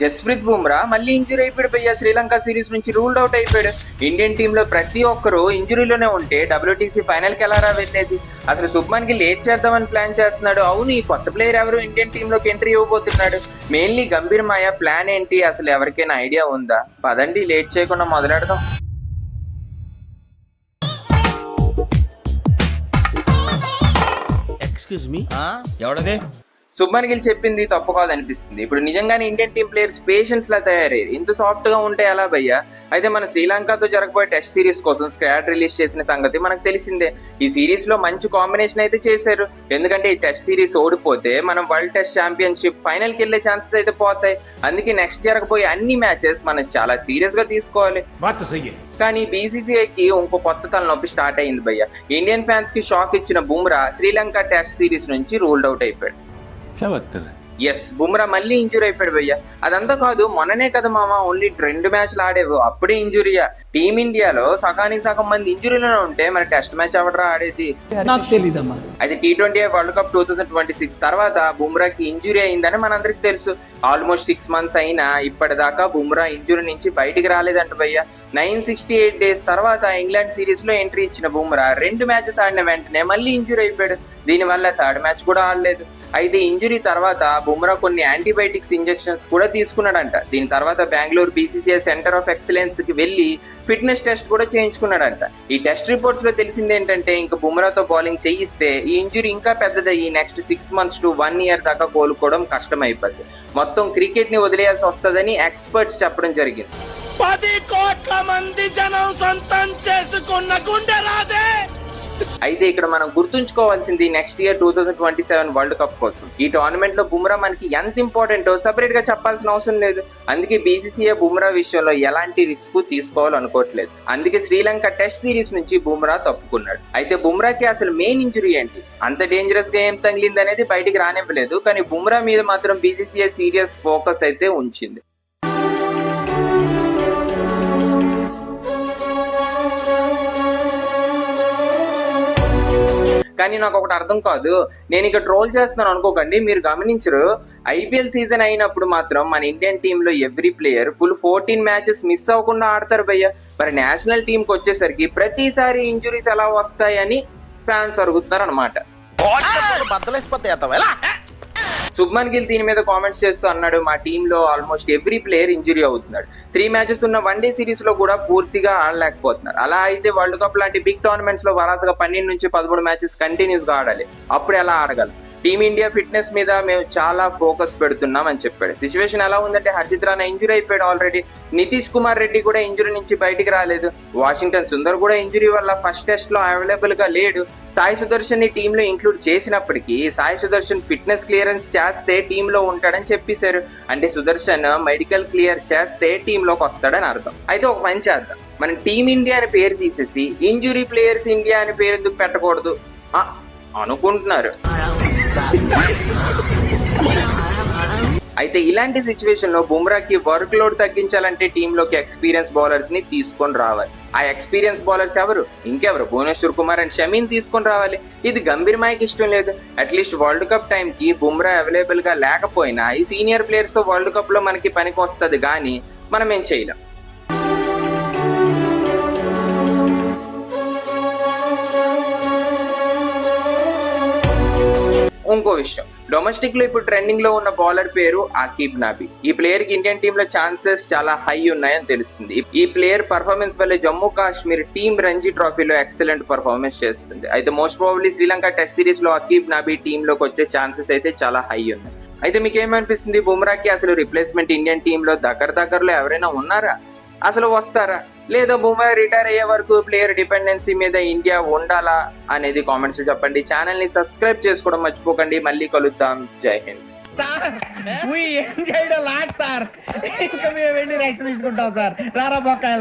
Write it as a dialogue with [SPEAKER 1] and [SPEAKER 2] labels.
[SPEAKER 1] జస్ప్రీత్ బుమ్రా మళ్ళీ ఇంజురీ అయిపోయాడు భయ్య. శ్రీలంక సిరీస్ నుంచి రూల్డ్ అవుట్ అయిపోయాడు. ఇండియన్ టీమ్ లో ప్రతి ఒక్కరు ఇంజురీలోనే ఉంటే WTC ఫైనల్ కి ఎలా వెళ్ళేది? అసలు శుభ్మన్ గిల్ లేట్ చేద్దామని ప్లాన్ చేస్తున్నాడు. అవును, ఈ కొత్త ప్లేయర్ ఎవరు ఇండియన్ టీమ్ లోకి ఎంట్రీ ఇవ్వబోతున్నాడు? మెయిన్లీ గంభీర్ మాయ ప్లాన్ ఏంటి? అసలు ఎవరికైనా ఐడియా ఉందా? పదండి లేట్ చేయకుండా మొదలెడదాం.
[SPEAKER 2] ఎక్స్క్యూజ్ మీ, ఎవడదే?
[SPEAKER 1] శుభ్మన్ గిల్ చెప్పింది తప్పు కాదనిపిస్తుంది. ఇప్పుడు నిజంగానే ఇండియన్ టీం ప్లేయర్స్ పేషెన్స్ లా తయారయ్యారు. ఇంత సాఫ్ట్ గా ఉంటే ఎలా భయ్యా? అయితే మన శ్రీలంకతో జరగబోయే టెస్ట్ సిరీస్ కోసం స్క్వాడ్ రిలీజ్ చేసిన సంగతి మనకు తెలిసిందే. ఈ సిరీస్ లో మంచి కాంబినేషన్ అయితే చేశారు. ఎందుకంటే ఈ టెస్ట్ సిరీస్ ఓడిపోతే మనం వరల్డ్ టెస్ట్ ఛాంపియన్షిప్ ఫైనల్ కి వెళ్లే ఛాన్సెస్ అయితే పోతాయి. అందుకే నెక్స్ట్ జరగబోయే అన్ని మ్యాచెస్ మనం చాలా సీరియస్ గా తీసుకోవాలి. కానీ BCCIకి ఇంకో కొత్త తలనొప్పి స్టార్ట్ అయింది భయ్య. ఇండియన్ ఫ్యాన్స్ కి షాక్ ఇచ్చిన బుమ్రా శ్రీలంక టెస్ట్ సిరీస్ నుంచి రూల్డ్ అవుట్ అయిపోయాడు. ఎస్, బుమ్రా మళ్ళీ ఇంజురీ అయిపోయాడు భయ్య. అదంతా కాదు, మొన్ననే కదా మామ ఓన్లీ 2 మ్యాచ్లు ఆడేవు, అప్పుడే ఇంజురీయా? టీమిండియాలో సగానికి సగం మంది ఇంజురీలోనే ఉంటే మన టెస్ట్ మ్యాచ్ ఎవడరా ఆడేది?
[SPEAKER 3] నాకు తెలీదమ్మా.
[SPEAKER 1] అయితే T20 వరల్డ్ కప్ 2026 తర్వాత బుమ్రాకి ఇంజురీ అయిందని మనందరికి తెలుసు. ఆల్మోస్ట్ 6 months అయినా ఇప్పటిదాకా బుమ్రా ఇంజురీ నుంచి బయటికి రాలేదంట భయ్య. 968 days తర్వాత ఇంగ్లాండ్ సిరీస్ లో ఎంట్రీ ఇచ్చిన బుమ్రా 2 మ్యాచెస్ ఆడిన వెంటనే మళ్ళీ ఇంజురీ అయిపోయాడు. దీనివల్ల 3rd మ్యాచ్ కూడా ఆడలేదు. అయితే ఇంజురీ తర్వాత బుమ్రా కొన్ని యాంటీబయాటిక్స్ ఇంజెక్షన్స్ కూడా తీసుకున్నాడంట. దీని తర్వాత Bengaluru BCCI centre of excellence కి వెళ్లి ఫిట్నెస్ టెస్ట్ కూడా చేయించుకున్నాడంట. ఈ టెస్ట్ రిపోర్ట్స్ లో తెలిసింది ఏంటంటే ఇంకా బుమ్రాతో బౌలింగ్ చేయిస్తే ఈ ఇంజురీ ఇంకా పెద్దదయ్యి నెక్స్ట్ 6 months to 1 year దాకా కోలుకోవడం కష్టం అయిపోద్ది. మొత్తం క్రికెట్ ని వదిలేయాల్సి వస్తుందని ఎక్స్పర్ట్స్ చెప్పడం జరిగింది.
[SPEAKER 2] 10 కోట్ల మంది జనం సొంతం చేసుకున్న గుండె రాదే.
[SPEAKER 1] అయితే ఇక్కడ మనం గుర్తుంచుకోవాల్సింది నెక్స్ట్ ఇయర్ 2027 వరల్డ్ కప్ కోసం. ఈ టోర్నమెంట్ లో బుమ్రా మనకి ఎంత ఇంపార్టెంటో సెపరేట్ గా చెప్పాల్సిన అవసరం లేదు. అందుకే BCCI బుమ్రా విషయంలో ఎలాంటి రిస్క్ తీసుకోవాలనుకోవట్లేదు. అందుకే శ్రీలంక టెస్ట్ సిరీస్ నుంచి బుమ్రా తప్పుకున్నాడు. అయితే బుమ్రాకి అసలు మెయిన్ ఇంజురీ ఏంటి, అంత డేంజరస్ గా ఏం తగిలింది అనేది బయటికి రానివ్వలేదు. కానీ బుమ్రా మీద మాత్రం BCCI సీరియస్ ఫోకస్ అయితే ఉంచింది. కానీ నాకు ఒకటి అర్థం కాదు, నేను ఇక ట్రోల్ చేస్తున్నాను అనుకోకండి, మీరు గమనించరు. IPL సీజన్ అయినప్పుడు మాత్రం మన ఇండియన్ టీమ్ లో every player full 14 matches miss అవ్వకుండా ఆడతారు భయ్య. మరి నేషనల్ టీమ్ కి వచ్చేసరికి ప్రతిసారి ఇంజురీస్ ఎలా వస్తాయని ఫ్యాన్స్ అడుగుతున్నారు అనమాట. శుభ్మన్ గిల్ దీని మీద కామెంట్స్ చేస్తూ అన్నాడు, మా టీమ్ లో ఆల్మోస్ట్ ఎవ్రీ ప్లేయర్ ఇంజురీ అవుతున్నాడు. 3 మ్యాచెస్ ఉన్న వన్డే సిరీస్ లో కూడా పూర్తిగా ఆడలేకపోతున్నారు. అలా అయితే వరల్డ్ కప్ లాంటి బిగ్ టోర్నమెంట్స్ లో వరాసగా 12 నుంచి 13 మ్యాచెస్ కంటిన్యూస్ గా ఆడాలి. అప్పుడు ఎలా ఆడగలం? టీమిండియా ఫిట్నెస్ మీద మేము చాలా ఫోకస్ పెడుతున్నాం అని చెప్పాడు. సిచ్యువేషన్ ఎలా ఉందంటే హర్షిత్ రాణా ఇంజురీ అయిపోయాడు ఆల్రెడీ. నితీష్ కుమార్ రెడ్డి కూడా ఇంజురీ నుంచి బయటికి రాలేదు. వాషింగ్టన్ సుందర్ కూడా ఇంజురీ వల్ల ఫస్ట్ టెస్ట్ లో అవైలబుల్ గా లేడు. సాయి సుదర్శన్ ని టీమ్ లో ఇంక్లూడ్ చేసినప్పటికీ సాయి సుదర్శన్ ఫిట్నెస్ క్లియరెన్స్ చేస్తే టీమ్ లో ఉంటాడని చెప్పేశారు. అంటే సుదర్శన్ మెడికల్ క్లియర్ చేస్తే టీమ్ లోకి వస్తాడని అర్థం. అయితే ఒక పని చేద్దాం, మనం టీమిండియా అని పేరు తీసేసి ఇంజురీ ప్లేయర్స్ ఇండియా అని పేరు ఎందుకు పెట్టకూడదు అనుకుంటున్నారు. అయితే ఇలాంటి సిచ్యువేషన్ లో బుమ్రాకి వర్క్ లోడ్ తగ్గించాలంటే టీంలోకి ఎక్స్పీరియన్స్ బౌలర్స్ ని తీసుకొని రావాలి. ఆ ఎక్స్పీరియన్స్ బౌలర్స్ ఎవరు? ఇంకెవరు? భువనేశ్వర్ కుమార్ అండ్ షమీన్ తీసుకొని రావాలి. ఇది గంభీర్ మాయకి ఇష్టం లేదు. అట్లీస్ట్ వరల్డ్ కప్ టైం కి బుమ్రా అవైలబుల్ గా లేకపోయినా ఈ సీనియర్ ప్లేయర్స్ తో వరల్డ్ కప్ లో మనకి పనికి వస్తుంది, కానీ మనం ఏం చేయలేం. ఇంకో విషయం, డొమెస్టిక్ లో ఇప్పుడు ట్రెండింగ్ లో ఉన్న బౌలర్ పేరు ఆకిబ్ నాబీ. ఈ ప్లేయర్ కి ఇండియన్ టీమ్ లో ఛాన్సెస్ చాలా హై ఉన్నాయని తెలుస్తుంది. ఈ ప్లేయర్ పర్ఫార్మెన్స్ వల్ల జమ్మూ కాశ్మీర్ టీమ్ రంజీ ట్రోఫీలో ఎక్సలెంట్ పర్ఫార్మెన్స్ చేస్తుంది. అయితే most probably Sri Lanka test series లో ఆకిబ్ నాబీ టీమ్ లోకి వచ్చే ఛాన్సెస్ అయితే చాలా హై ఉన్నాయి. అయితే మీకు ఏమనిపిస్తుంది, బుమ్రాకి అసలు రిప్లేస్మెంట్ ఇండియన్ టీమ్ లో దగ్గరలో ఎవరైనా ఉన్నారా? అసలు వస్తారా? లేదా బుమ్రా రిటైర్ అయ్యే వరకు ప్లేయర్ డిపెండెన్సీ మీద ఇండియా ఉండాలా అనేది కామెంట్స్ చెప్పండి. ఛానల్ ని సబ్స్క్రైబ్ చేసుకోవడం మర్చిపోకండి. మళ్ళీ కలుద్దాం. జై హింద్.
[SPEAKER 3] ఏం చేయడం లాట్ సార్, ఇంకా మేము వెళ్ళి రెక్స్ తీసుకుంటాం సార్. రారా బొక్క.